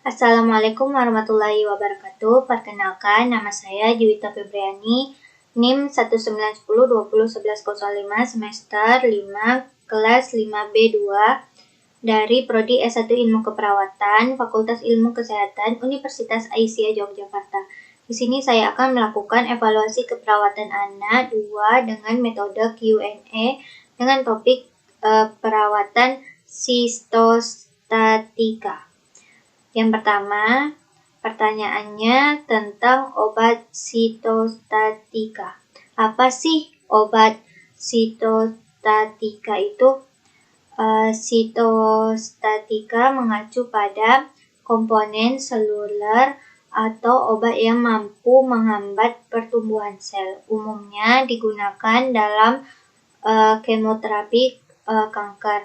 Assalamualaikum warahmatullahi wabarakatuh. Perkenalkan, nama saya Juwita Febriani, NIM 191020105 semester 5, kelas 5B2 dari Prodi S1 Ilmu Keperawatan, Fakultas Ilmu Kesehatan, Universitas Aisyah Yogyakarta. Di sini saya akan melakukan evaluasi keperawatan anak 2 dengan metode Q&A dengan topik perawatan sistostatika. Yang pertama, pertanyaannya tentang obat sitostatika. Apa sih obat sitostatika itu? Sitostatika mengacu pada komponen seluler atau obat yang mampu menghambat pertumbuhan sel. Umumnya digunakan dalam kemoterapi kanker,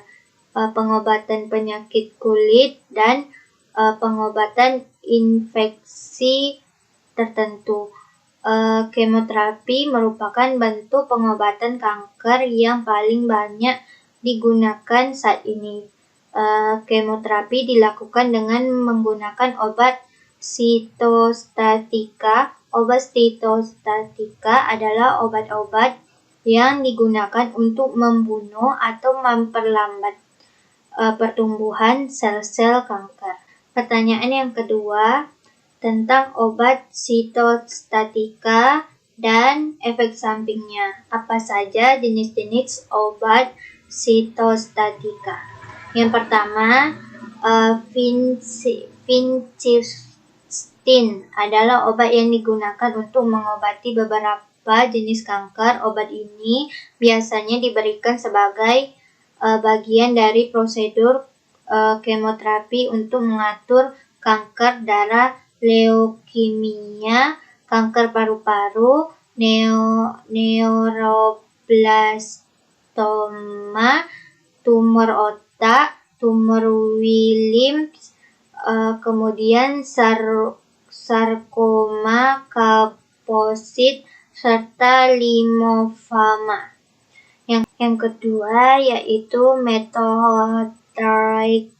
pengobatan penyakit kulit, dan pengobatan infeksi tertentu. Kemoterapi merupakan bentuk pengobatan kanker yang paling banyak digunakan saat ini. Kemoterapi dilakukan dengan menggunakan obat sitostatika. Obat sitostatika adalah obat-obat yang digunakan untuk membunuh atau memperlambat pertumbuhan sel-sel kanker. Pertanyaan yang kedua tentang obat sitostatika dan efek sampingnya. Apa saja jenis-jenis obat sitostatika? Yang pertama, vincristine adalah obat yang digunakan untuk mengobati beberapa jenis kanker. Obat ini biasanya diberikan sebagai bagian dari prosedur kemoterapi untuk mengatur kanker darah, leukemia, kanker paru-paru, neuroblastoma, tumor otak, tumor Wilms, kemudian sarkoma kaposit, serta limfoma. Yang kedua yaitu methotrexate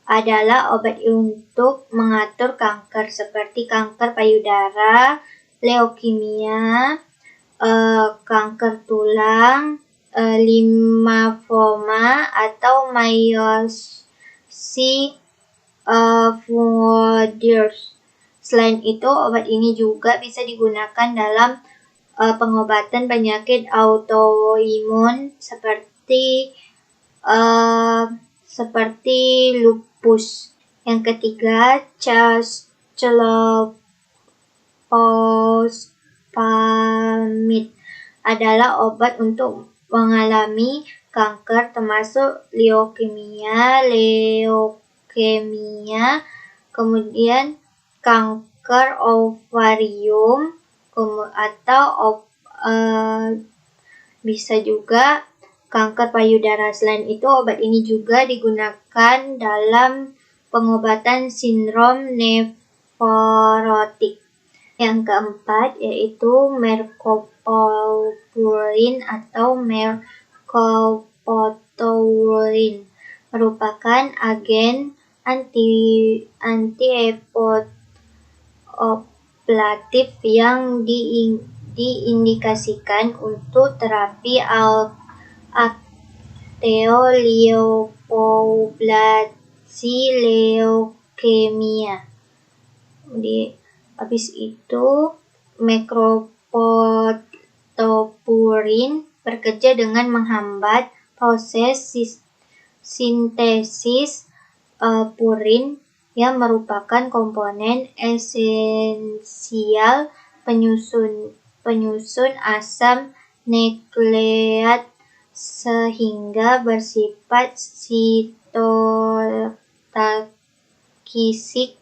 adalah obat untuk mengatur kanker seperti kanker payudara, leukemia, kanker tulang, limfoma, atau myositis. Selain itu, obat ini juga bisa digunakan dalam pengobatan penyakit autoimun seperti lupus. Yang ketiga, cyclophosphamide adalah obat untuk mengalami kanker termasuk leukemia, kemudian kanker ovarium, atau bisa juga kanker payudara. Selain itu, obat ini juga digunakan dalam pengobatan sindrom nefrotik. Yang keempat yaitu mercaptolin atau mercaptolin merupakan agen antiinflamatif yang diindikasikan untuk terapi aktioleupoblasi leukemia. Habis itu, mercaptolin bekerja dengan menghambat proses sintesis purin yang merupakan komponen esensial penyusun asam nukleat sehingga bersifat sitotoksik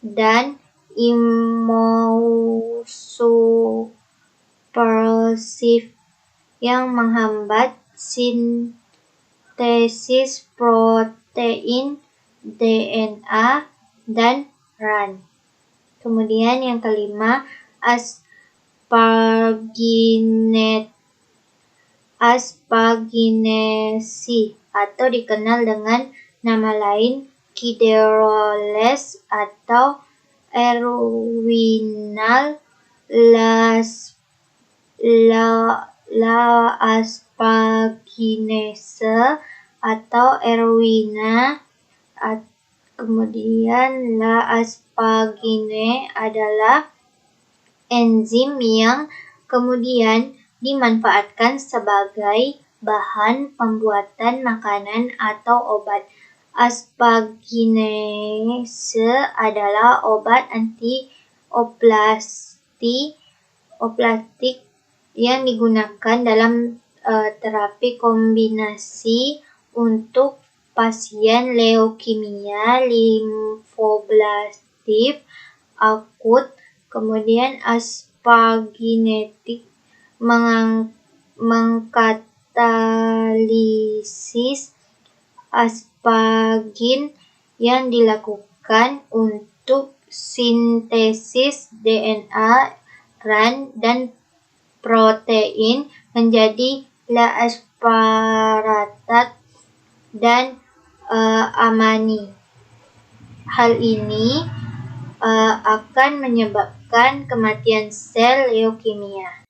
dan imunosupresif yang menghambat sintesis protein, DNA, dan RAN. Kemudian yang kelima, asparginase atau dikenal dengan nama lain Kideroles atau Erwinal La Asparaginese atau Erwina. Kemudian La Asparagine adalah enzim yang kemudian dimanfaatkan sebagai bahan pembuatan makanan atau obat. Asparaginase adalah obat anti-oplastik yang digunakan dalam terapi kombinasi untuk pasien leukemia limfoblastik akut. Kemudian asparaginetik mengkatalisis asparagin yang dilakukan untuk sintesis DNA dan protein menjadi La-asparatat dan amani. Hal ini akan menyebabkan kematian sel leukemia.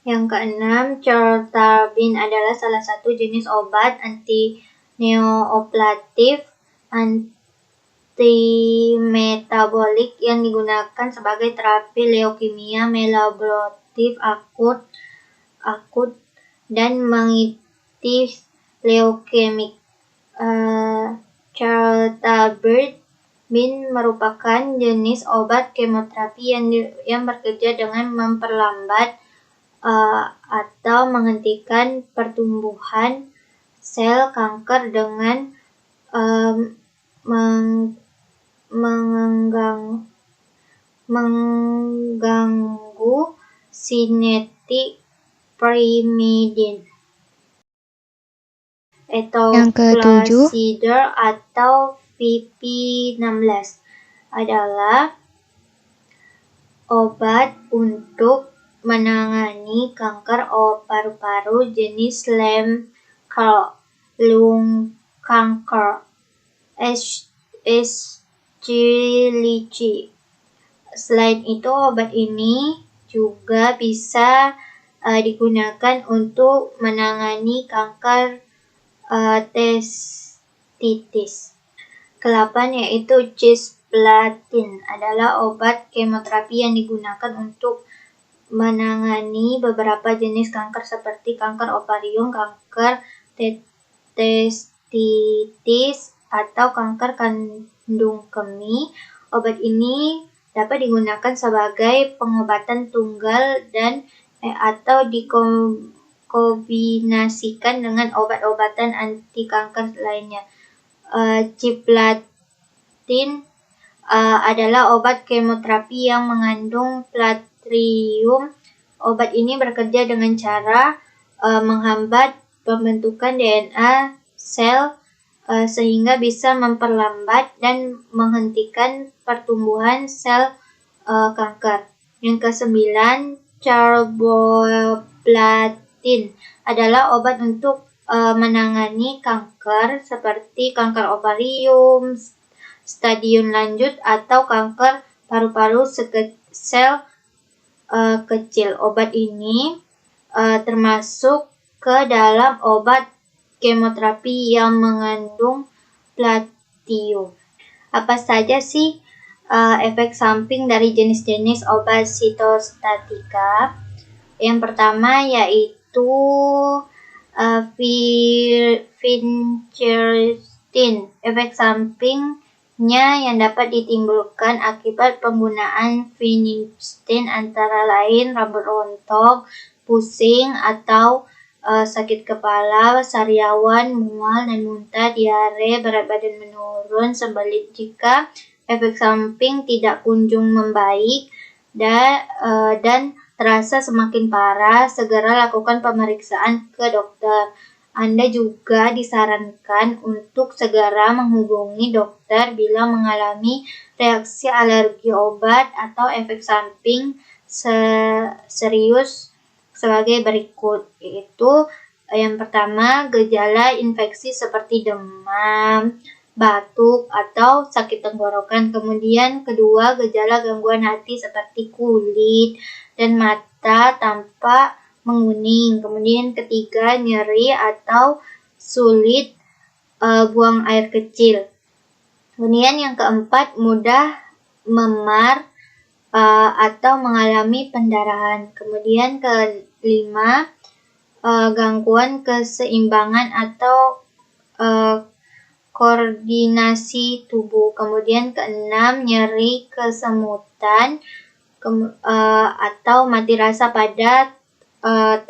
Yang keenam, Clotarbin adalah salah satu jenis obat anti-neoplatif antimetabolik yang digunakan sebagai terapi leukemia mieloblastik akut dan mengitis leukemik. Clotarbin merupakan jenis obat kemoterapi yang bekerja dengan memperlambat atau menghentikan pertumbuhan sel kanker dengan mengganggu sinetik pyrimidin. Etoplasider atau VP16 adalah obat untuk menangani kanker paru-paru jenis lung kanker (SCLC). Selain itu, obat ini juga bisa digunakan untuk menangani kanker testis. Ke-8 yaitu cisplatin adalah obat kemoterapi yang digunakan untuk menangani beberapa jenis kanker seperti kanker ovarium, kanker testis, atau kanker kandung kemih. Obat ini dapat digunakan sebagai pengobatan tunggal dan atau dikombinasikan dengan obat-obatan anti kanker lainnya. Cisplatin adalah obat kemoterapi yang mengandung platinum. Obat ini bekerja dengan cara menghambat pembentukan DNA sel sehingga bisa memperlambat dan menghentikan pertumbuhan sel kanker. Yang ke-9, carboplatin adalah obat untuk menangani kanker seperti kanker ovarium stadium lanjut atau kanker paru-paru sel kecil. Obat ini termasuk ke dalam obat kemoterapi yang mengandung platinum. Apa saja sih efek samping dari jenis-jenis obat sitostatika? Yang pertama yaitu vincristine. Efek sampingnya yang dapat ditimbulkan akibat penggunaan vincristine antara lain rambut rontok, pusing atau sakit kepala, sariawan, mual dan muntah, diare, berat badan menurun. Sebaliknya, jika efek samping tidak kunjung membaik dan terasa semakin parah, segera lakukan pemeriksaan ke dokter. Anda juga disarankan untuk segera menghubungi dokter bila mengalami reaksi alergi obat atau efek samping serius sebagai berikut, yaitu Yang pertama, gejala infeksi seperti demam, batuk, atau sakit tenggorokan. Kemudian kedua, gejala gangguan hati seperti kulit dan mata tampak menguning. Kemudian ketiga, nyeri atau sulit buang air kecil. Kemudian yang keempat, mudah memar atau mengalami pendarahan. Kemudian kelima, gangguan keseimbangan atau koordinasi tubuh. Kemudian keenam, nyeri kesemutan atau mati rasa pada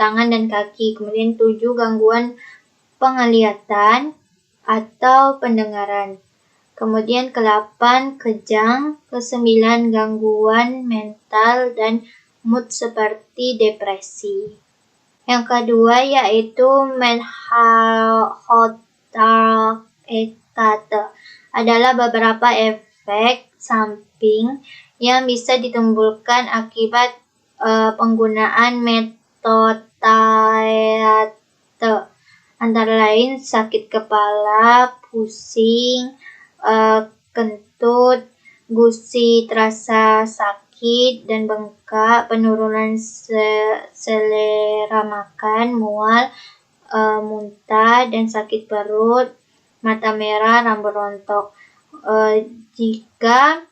tangan dan kaki. Kemudian 7, gangguan penglihatan atau pendengaran. Kemudian ke-8, kejang. Ke-9, gangguan mental dan mood seperti depresi. Yang kedua yaitu mentalhealth adalah beberapa efek samping yang bisa ditimbulkan akibat penggunaan methotrexate, antara lain sakit kepala, pusing, kentut, gusi terasa sakit dan bengkak, penurunan selera makan, mual, muntah, dan sakit perut, mata merah, rambut rontok. Jika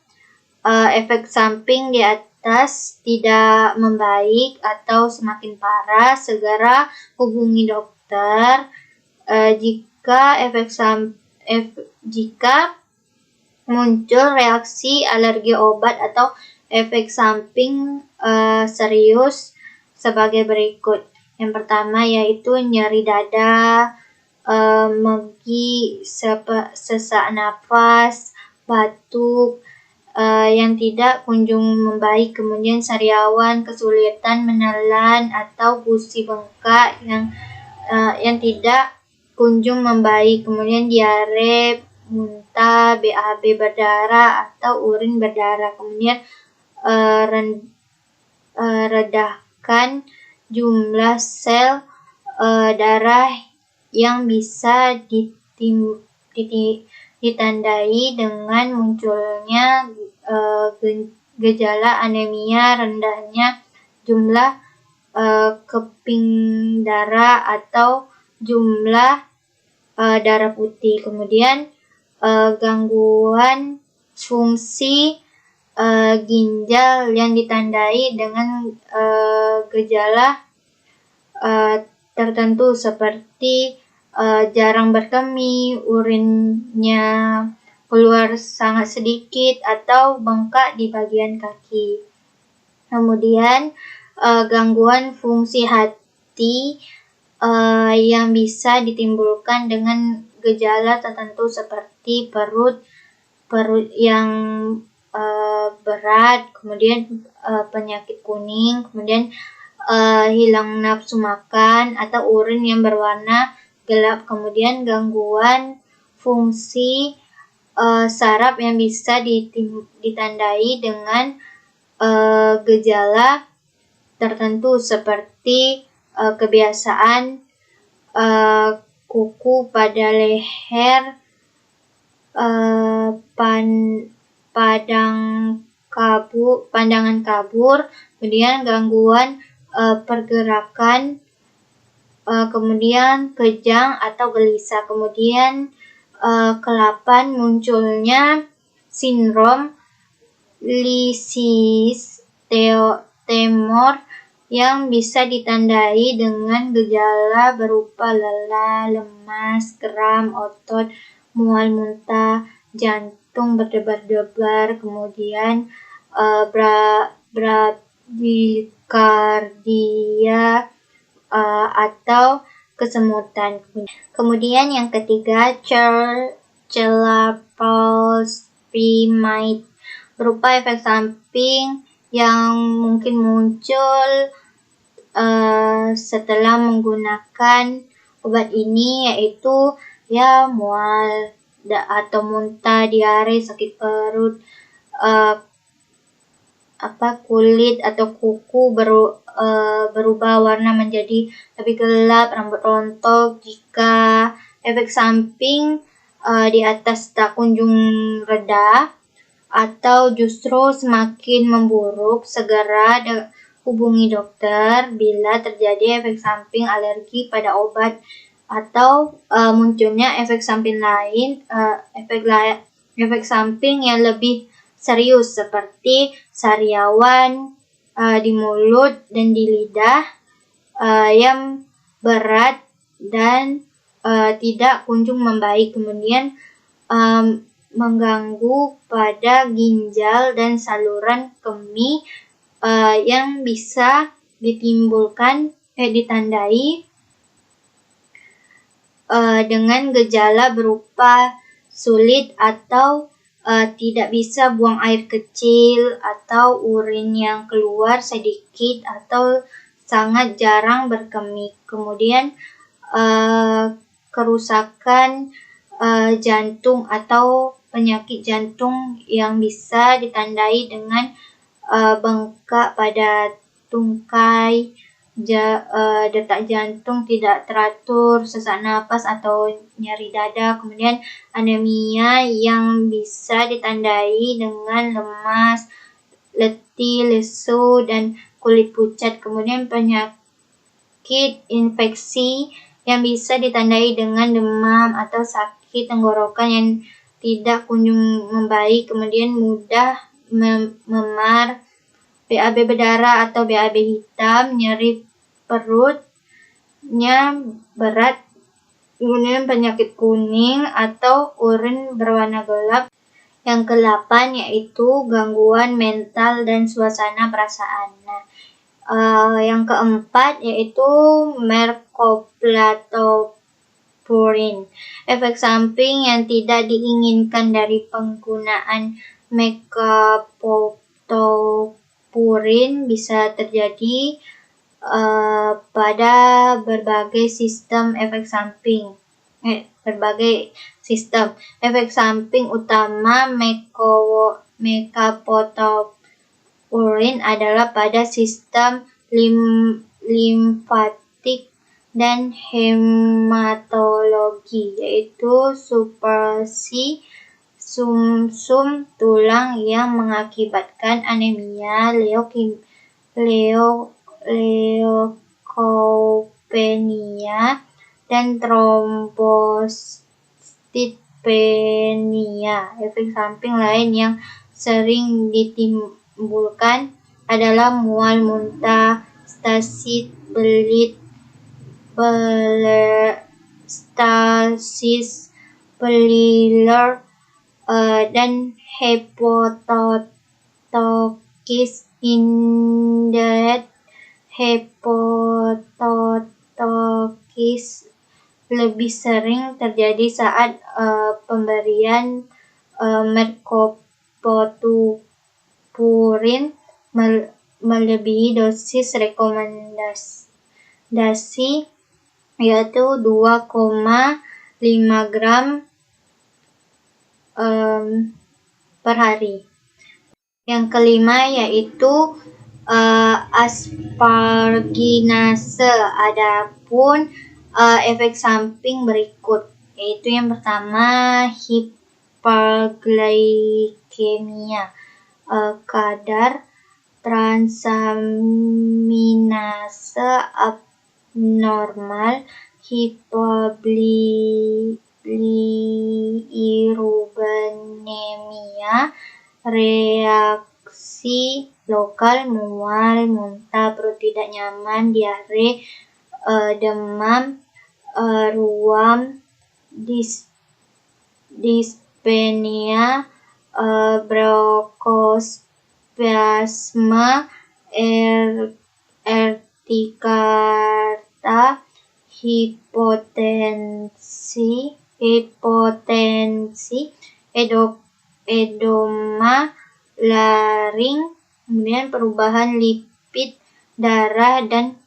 efek samping di atas tidak membaik atau semakin parah, segera hubungi dokter. Jika muncul reaksi alergi obat atau efek samping serius sebagai berikut. Yang pertama yaitu nyeri dada, megi, sesak nafas, batuk yang tidak kunjung membaik, kemudian sariawan, kesulitan menelan atau gusi bengkak yang tidak kunjung membaik, kemudian diare, muntah, BAB berdarah atau urin berdarah. Kemudian redahkan jumlah sel darah yang bisa ditandai dengan munculnya gejala anemia, rendahnya jumlah keping darah atau jumlah darah putih. Kemudian gangguan fungsi ginjal yang ditandai dengan gejala tertentu seperti jarang berkemih, urinnya keluar sangat sedikit, atau bengkak di bagian kaki. Kemudian gangguan fungsi hati yang bisa ditimbulkan dengan gejala tertentu seperti perut yang berat, kemudian penyakit kuning, kemudian hilang nafsu makan atau urin yang berwarna gelap. Kemudian gangguan fungsi saraf yang bisa ditandai dengan gejala tertentu seperti kebiasaan kuku pada leher, pandangan kabur, kemudian gangguan pergerakan, kemudian kejang atau gelisah. Kemudian ke-8, munculnya sindrom Lysis-Tremor yang bisa ditandai dengan gejala berupa lelah, lemas, kram, otot, mual, muntah, jantung berdebar-debar, kemudian bradikardia atau kesemutan. Kemudian yang ketiga, chelapalspremide berupa efek samping yang mungkin muncul setelah menggunakan obat ini, yaitu mual atau muntah, diare, sakit perut, kulit atau kuku berubah warna menjadi lebih gelap, rambut rontok. Jika efek samping di atas tak kunjung reda atau justru semakin memburuk, segera hubungi dokter bila terjadi efek samping alergi pada obat atau munculnya efek samping lain, efek samping yang lebih serius seperti sariawan di mulut dan di lidah yang berat dan tidak kunjung membaik, kemudian mengganggu pada ginjal dan saluran kemih yang bisa ditandai dengan gejala berupa sulit atau tidak bisa buang air kecil, atau urin yang keluar sedikit atau sangat jarang berkemih. Kemudian kerusakan jantung atau penyakit jantung yang bisa ditandai dengan bengkak pada tungkai, detak jantung tidak teratur, sesak napas atau nyeri dada. Kemudian anemia yang bisa ditandai dengan lemas, letih, lesu, dan kulit pucat. Kemudian penyakit infeksi yang bisa ditandai dengan demam atau sakit tenggorokan yang tidak kunjung membaik. Kemudian mudah memar, BAB berdarah atau BAB hitam, nyeri perutnya berat, kemudian penyakit kuning atau urin berwarna gelap. Yang ke-8 yaitu gangguan mental dan suasana perasaan. Yang ke-4 yaitu merkoplatopurine. Efek samping yang tidak diinginkan dari penggunaan merkoplatopurine bisa terjadi pada berbagai sistem efek samping. Efek samping utama merkoplatopurine adalah pada sistem limfatik dan hematologi, yaitu supresi sumsum tulang yang mengakibatkan anemia, leukopenia, dan trombositopenia. Efek samping lain yang sering ditimbulkan adalah mual, muntah, stasis beliler, dan hepatotoxis indolent. Hepatotoxis lebih sering terjadi saat pemberian merkoplatopurine melebihi dosis rekomendasi, yaitu 2,5 gram per hari. Yang kelima yaitu asparginase. Adapun efek samping berikut, yaitu yang pertama hiperglikemia, kadar transaminase abnormal, hipobilirubinemia, reaksi lokal, mual, muntah, perut tidak nyaman, diare, demam, ruam, dyspnea, bronkospasme, urticaria, hipotensi, edema laring, kemudian perubahan lipid darah dan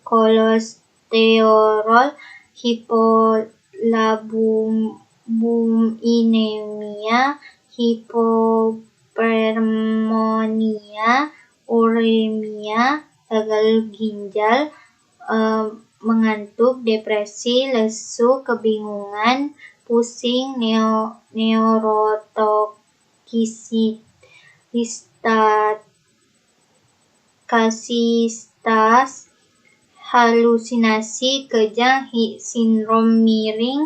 kolesterol, hipolabuminemia, hipermonia, uremia, gagal ginjal, mengantuk, depresi, lesu, kebingungan, pusing, neurotokisitas, halusinasi, kejang, sindrom miring,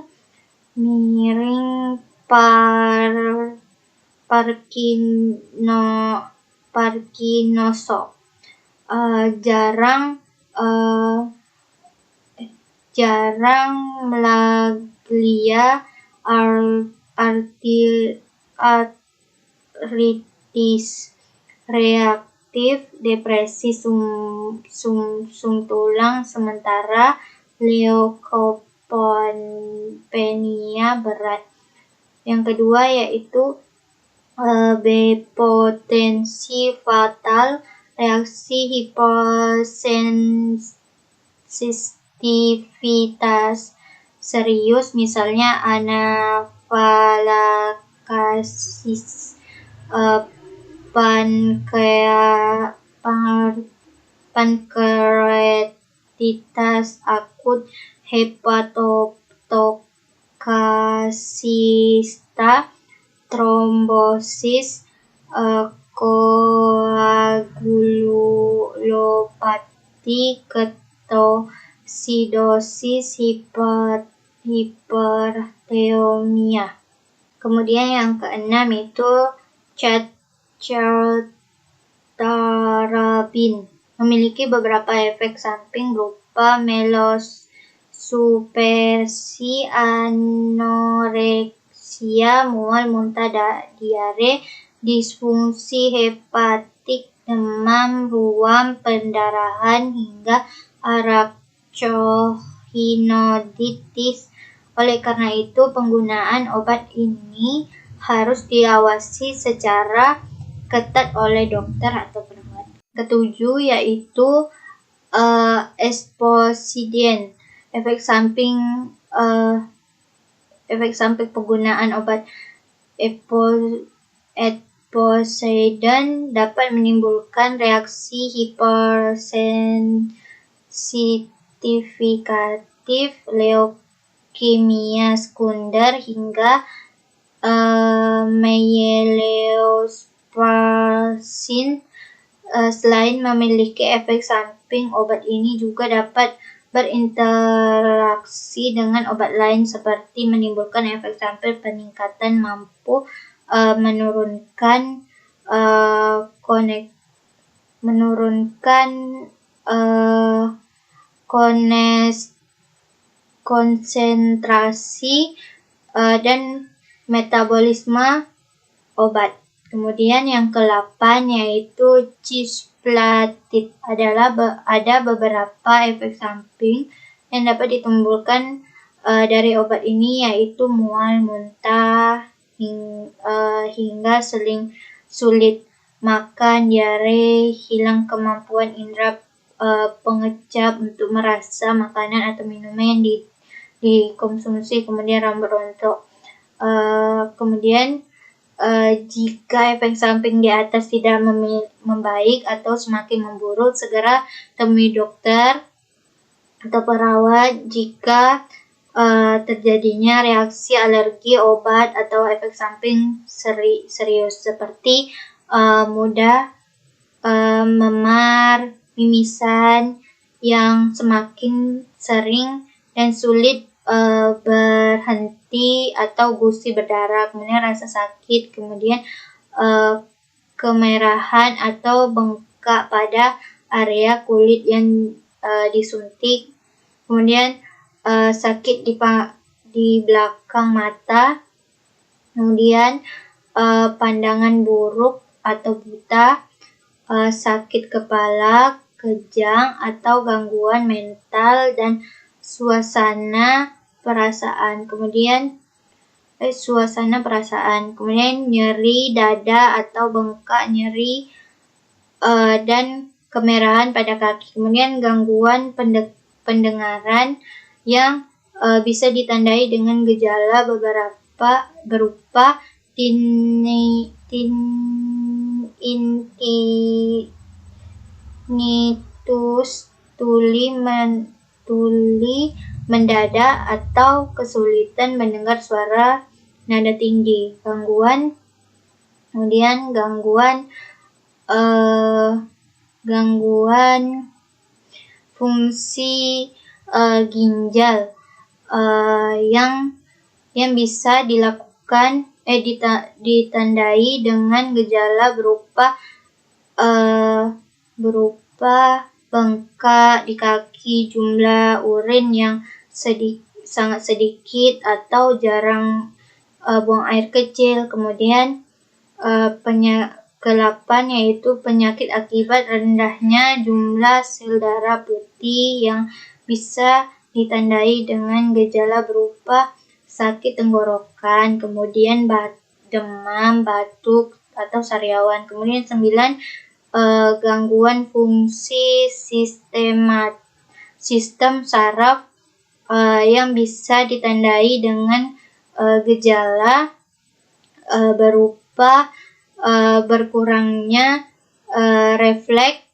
Parkinson, jarang melangia, artritis reaktif, depresi sum tulang sementara, leukopenia berat. Yang kedua yaitu B-potensi fatal, reaksi hipersensitivitas serius, misalnya anafilaksis, pankreatitis akut, hepatotoksisita, trombosis, koagulopati, ketosidosis, hipertemia. Kemudian yang keenam itu cathepsin, memiliki beberapa efek samping berupa melosupresi, anoreksia, mual, muntah, diare, disfungsi hepatik, demam, ruam, pendarahan, hingga arakchinoiditis. Oleh karena itu, penggunaan obat ini harus diawasi secara ketat oleh dokter atau perawat. Ketujuh yaitu esposiden. Efek samping penggunaan obat esposiden dapat menimbulkan reaksi hipersensitivitas, leukemia sekunder, hingga myelosuppression. Selain memiliki efek samping, obat ini juga dapat berinteraksi dengan obat lain seperti menimbulkan efek samping peningkatan mampu menurunkan konsentrasi dan metabolisme obat. Kemudian yang ke-8 yaitu cisplatin. Ada beberapa efek samping yang dapat ditimbulkan dari obat ini, yaitu mual, muntah, hingga sulit makan, diare, hilang kemampuan indera pengecap untuk merasa makanan atau minuman yang dikonsumsi, kemudian rambut rontok. Kemudian jika efek samping di atas tidak membaik atau semakin memburuk, segera temui dokter atau perawat jika terjadinya reaksi alergi obat atau efek samping serius seperti mudah memar, mimisan yang semakin sering dan sulit berhenti atau gusi berdarah, kemudian rasa sakit, kemudian kemerahan atau bengkak pada area kulit yang disuntik, kemudian sakit di belakang mata, kemudian pandangan buruk atau buta, sakit kepala, kejang atau gangguan mental dan suasana perasaan. Kemudian nyeri dada atau bengkak, nyeri dan kemerahan pada kaki. Kemudian gangguan pendengaran yang bisa ditandai dengan gejala berupa tinnitus, tinnitus, tuli mendadak atau kesulitan mendengar suara nada tinggi. Gangguan fungsi ginjal yang bisa ditandai dengan gejala berupa bengkak di kaki, jumlah urin yang sangat sedikit atau jarang buang air kecil. Kemudian ke-8 yaitu penyakit akibat rendahnya jumlah sel darah putih yang bisa ditandai dengan gejala berupa sakit tenggorokan, kemudian demam, batuk, atau sariawan. Kemudian 9, gangguan fungsi sistem saraf yang bisa ditandai dengan gejala berupa berkurangnya refleks,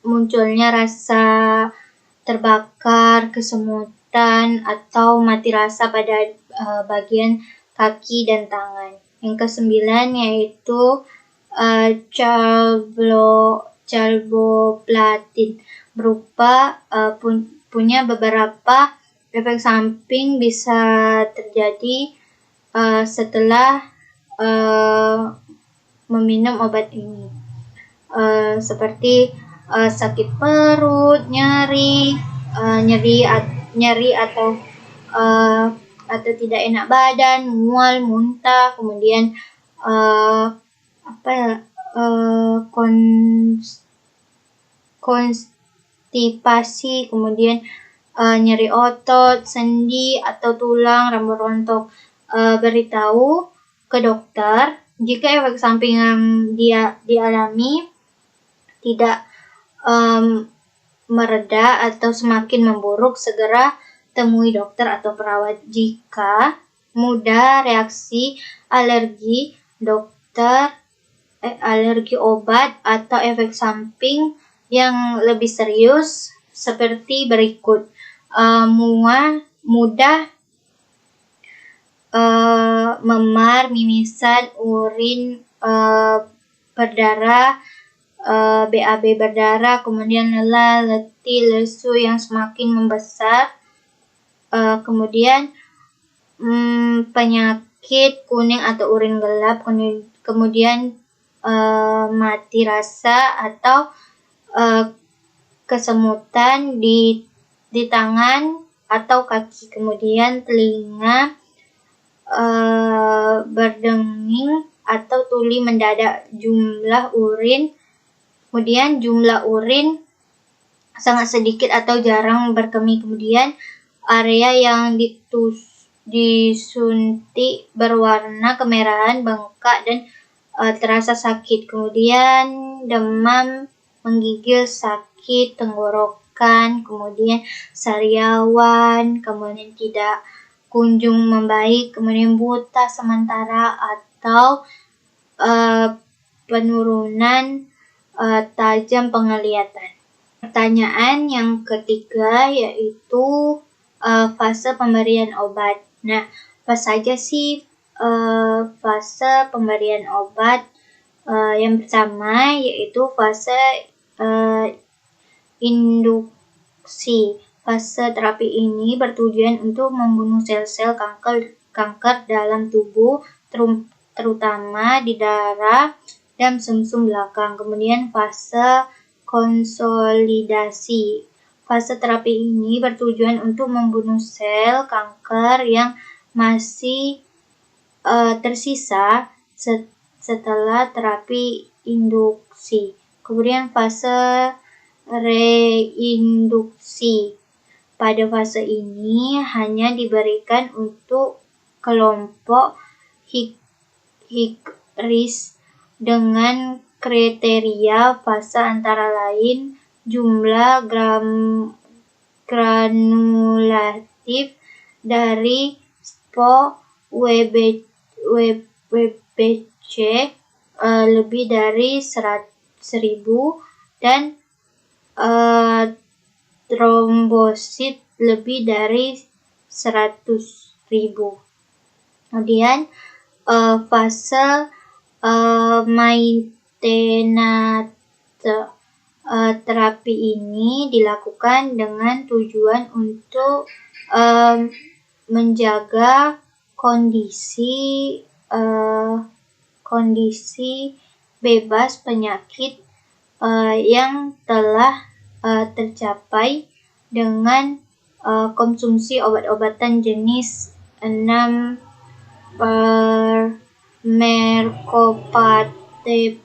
munculnya rasa terbakar, kesemutan, atau mati rasa pada bagian kaki dan tangan. Yang ke-9 yaitu carboplatine berupa punya beberapa efek samping bisa terjadi setelah meminum obat ini, seperti sakit perut, nyeri atau tidak enak badan, mual, muntah, kemudian konstipasi, kemudian nyeri otot, sendi atau tulang, rambut rontok. Beritahu ke dokter jika efek samping yang dialami tidak mereda atau semakin memburuk, segera temui dokter atau perawat. Jika mudah reaksi alergi obat atau efek samping yang lebih serius seperti berikut: mudah memar, mimisan, urin berdarah, BAB berdarah, kemudian lelah, letih, lesu yang semakin membesar, kemudian penyakit kuning atau urin gelap, kemudian mati rasa atau kesemutan di tangan atau kaki, kemudian telinga berdenging atau tuli mendadak, kemudian jumlah urin sangat sedikit atau jarang berkemih, kemudian area yang disuntik berwarna kemerahan, bengkak, dan terasa sakit, kemudian demam, menggigil, sakit tenggorokan, kemudian sariawan, kemudian tidak kunjung membaik, kemudian buta sementara atau penurunan tajam penglihatan. Pertanyaan yang ketiga yaitu fase pemberian obat. Nah, apa saja sih fase pemberian obat? Yang pertama yaitu fase induksi. Fase terapi ini bertujuan untuk membunuh sel-sel kanker dalam tubuh, terutama di darah dan sumsum belakang. Kemudian fase konsolidasi. Fase terapi ini bertujuan untuk membunuh sel kanker yang masih tersisa setelah terapi induksi. Kemudian fase reinduksi. Pada fase ini hanya diberikan untuk kelompok high-risk dengan kriteria fase antara lain jumlah granulatif dari SPO WBC lebih dari 100.000 dan trombosit lebih dari 100.000. Kemudian fase maintenance terapi ini dilakukan dengan tujuan untuk menjaga kondisi bebas penyakit yang telah tercapai dengan konsumsi obat-obatan jenis 6 mercapeptide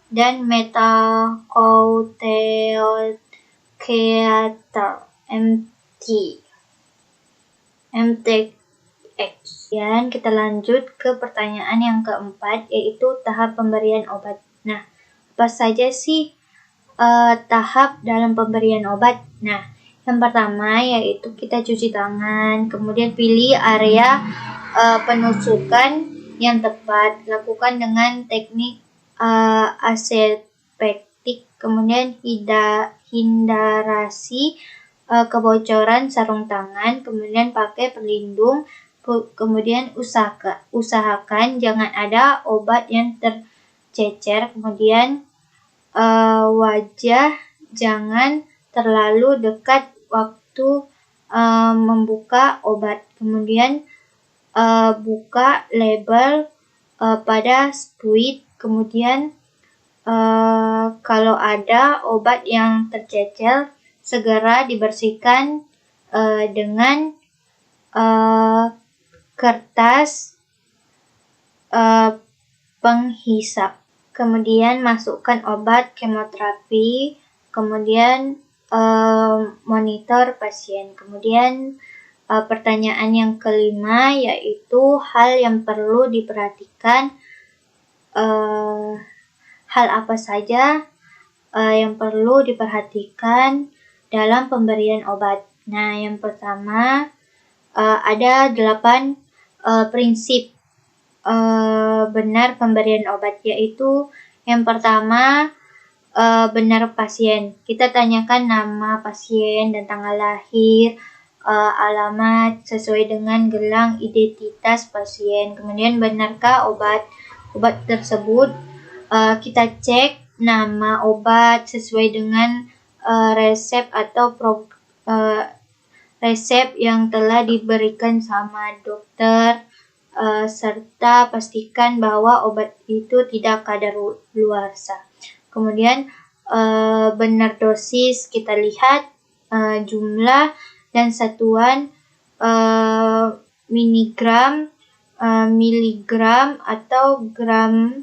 dan methotrexate (MTX). Dan kita lanjut ke pertanyaan yang keempat, yaitu tahap pemberian obat. Nah, apa saja sih tahap dalam pemberian obat? Nah, yang pertama yaitu kita cuci tangan, kemudian pilih area penusukan yang tepat, lakukan dengan teknik aseptik, kemudian hindarasi kebocoran sarung tangan, kemudian pakai pelindung, kemudian usahakan jangan ada obat yang tercecer, kemudian wajah jangan terlalu dekat waktu membuka obat, kemudian buka label pada spuit, kemudian kalau ada obat yang tercecer segera dibersihkan dengan kertas penghisap. Kemudian masukkan obat kemoterapi, kemudian monitor pasien. Kemudian pertanyaan yang kelima yaitu hal yang perlu diperhatikan. Hal apa saja yang perlu diperhatikan dalam pemberian obat? Nah, yang pertama ada 8 prinsip benar pemberian obat, yaitu yang pertama benar pasien. Kita tanyakan nama pasien dan tanggal lahir, alamat sesuai dengan gelang identitas pasien. Kemudian benarkah obat tersebut? Kita cek nama obat sesuai dengan resep atau resep yang telah diberikan sama dokter. Serta pastikan bahwa obat itu tidak kadaluarsa. Kemudian benar dosis, kita lihat jumlah dan satuan miligram, atau gram.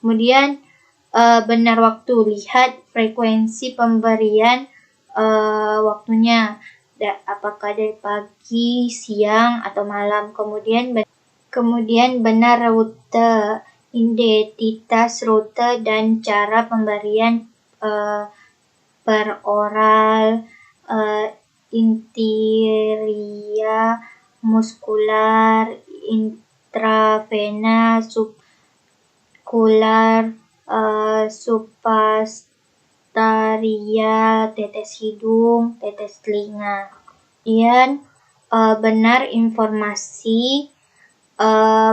Kemudian benar waktu, lihat frekuensi pemberian waktunya, apakah dari pagi, siang, atau malam. Kemudian benar rute, identitas rute dan cara pemberian per oral, intramuskular, intravena, subkular, subpastaria, tetes hidung, tetes telinga. Kemudian benar informasi,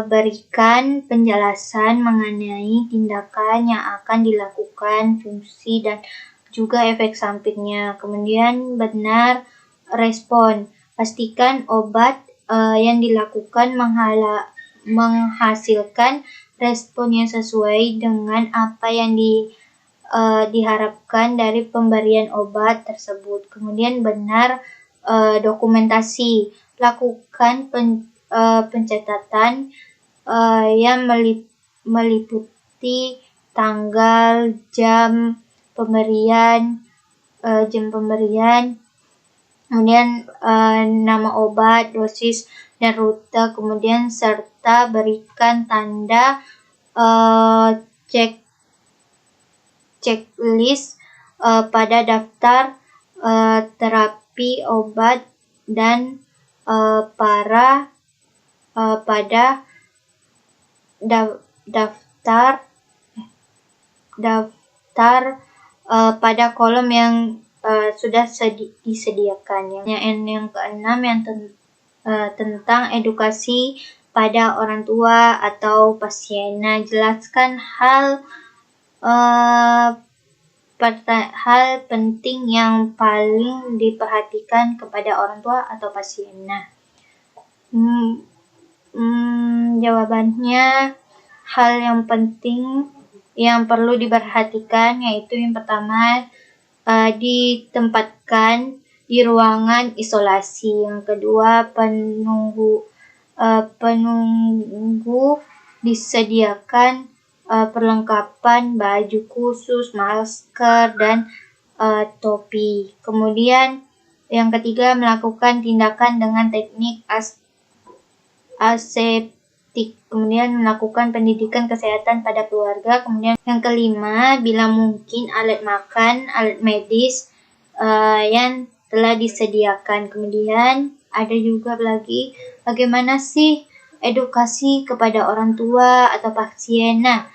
berikan penjelasan mengenai tindakan yang akan dilakukan, fungsi dan juga efek sampingnya. Kemudian benar respon, pastikan obat yang dilakukan menghasilkan respon yang sesuai dengan apa yang diharapkan dari pemberian obat tersebut. Kemudian benar dokumentasi, lakukan pencatatan yang meliputi tanggal, jam pemberian, kemudian nama obat, dosis, dan rute, kemudian serta berikan tanda checklist pada daftar terapi obat dan pada daftar pada kolom yang sudah disediakan. Yang keenam tentang edukasi pada orang tua atau pasien. Nah, jelaskan hal penting yang paling diperhatikan kepada orang tua atau pasien. Nah, jawabannya, hal yang penting yang perlu diperhatikan yaitu yang pertama, ditempatkan di ruangan isolasi. Yang kedua, penunggu disediakan perlengkapan baju khusus, masker, dan topi. Kemudian yang ketiga, melakukan tindakan dengan teknik aseptik. Kemudian melakukan pendidikan kesehatan pada keluarga. Kemudian yang kelima, bila mungkin alat makan, alat medis yang telah disediakan. Kemudian ada juga lagi, bagaimana sih edukasi kepada orang tua atau pasien. Nah,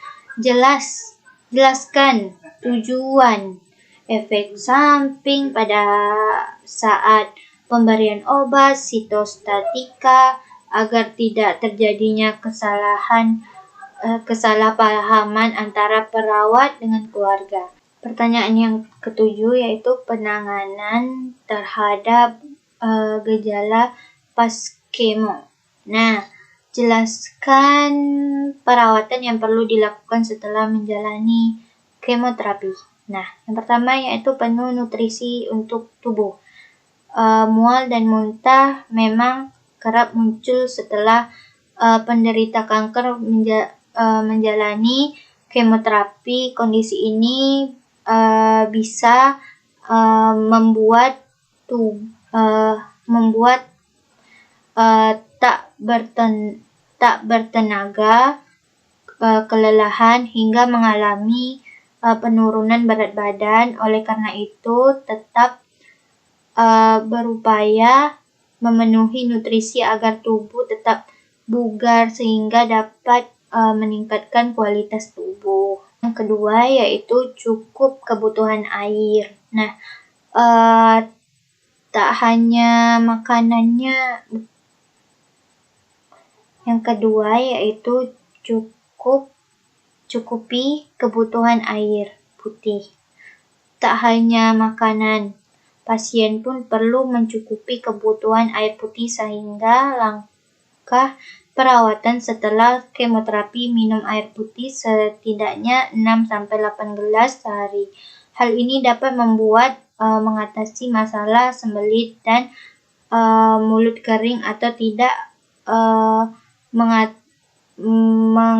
jelaskan tujuan, efek samping pada saat pemberian obat, sitostatika, agar tidak terjadinya kesalahpahaman antara perawat dengan keluarga. Pertanyaan yang ketujuh yaitu penanganan terhadap gejala pas-kemo. Nah, jelaskan perawatan yang perlu dilakukan setelah menjalani kemoterapi. Nah, yang pertama yaitu penuh nutrisi untuk tubuh. Mual dan muntah memang kerap muncul setelah penderita kanker menjalani kemoterapi. Kondisi ini bisa membuat tak bertenaga, kelelahan, hingga mengalami penurunan berat badan. Oleh karena itu, tetap berupaya memenuhi nutrisi agar tubuh tetap bugar sehingga dapat meningkatkan kualitas tubuh. Yang kedua yaitu cukup kebutuhan air. Nah, tak hanya makanannya. Yang kedua yaitu cukupi kebutuhan air putih. Tak hanya makanan, pasien pun perlu mencukupi kebutuhan air putih sehingga langkah perawatan setelah kemoterapi minum air putih setidaknya 6-8 gelas sehari. Hal ini dapat membuat mengatasi masalah sembelit dan mulut kering atau tidak mengganti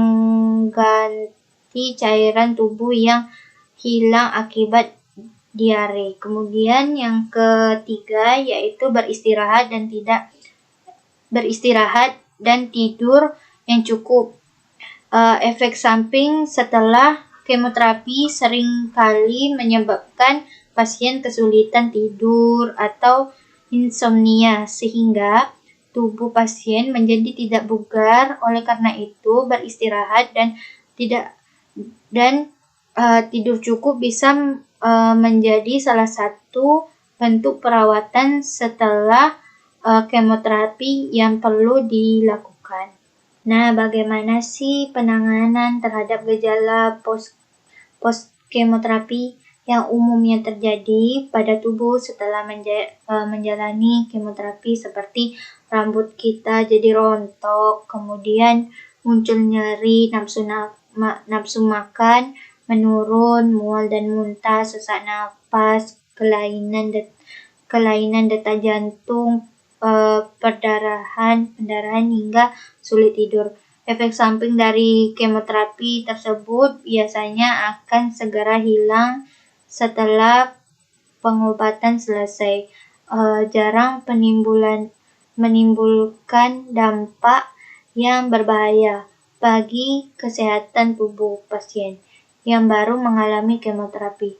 cairan tubuh yang hilang akibat diare. Kemudian yang ketiga yaitu beristirahat dan tidur yang cukup. Efek samping setelah kemoterapi seringkali menyebabkan pasien kesulitan tidur atau insomnia sehingga tubuh pasien menjadi tidak bugar. Oleh karena itu, beristirahat dan tidur cukup bisa menjadi salah satu bentuk perawatan setelah kemoterapi yang perlu dilakukan. Nah, bagaimana sih penanganan terhadap gejala post-kemoterapi yang umumnya terjadi pada tubuh setelah menjalani kemoterapi, seperti rambut kita jadi rontok, kemudian muncul nyeri, nafsu makan menurun, mual dan muntah, sesak napas, kelainan detak jantung, pendarahan hingga sulit tidur. Efek samping dari kemoterapi tersebut biasanya akan segera hilang setelah pengobatan selesai. Jarang menimbulkan dampak yang berbahaya bagi kesehatan tubuh pasien yang baru mengalami kemoterapi.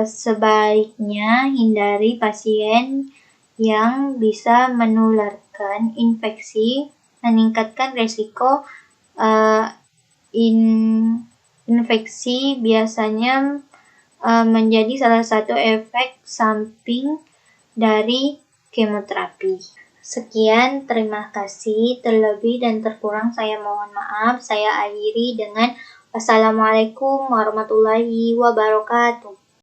Sebaiknya hindari pasien yang bisa menularkan infeksi, meningkatkan resiko Infeksi biasanya menjadi salah satu efek samping dari kemoterapi. Sekian, terima kasih. Terlebih dan terkurang saya mohon maaf. Saya akhiri dengan wassalamualaikum warahmatullahi wabarakatuh.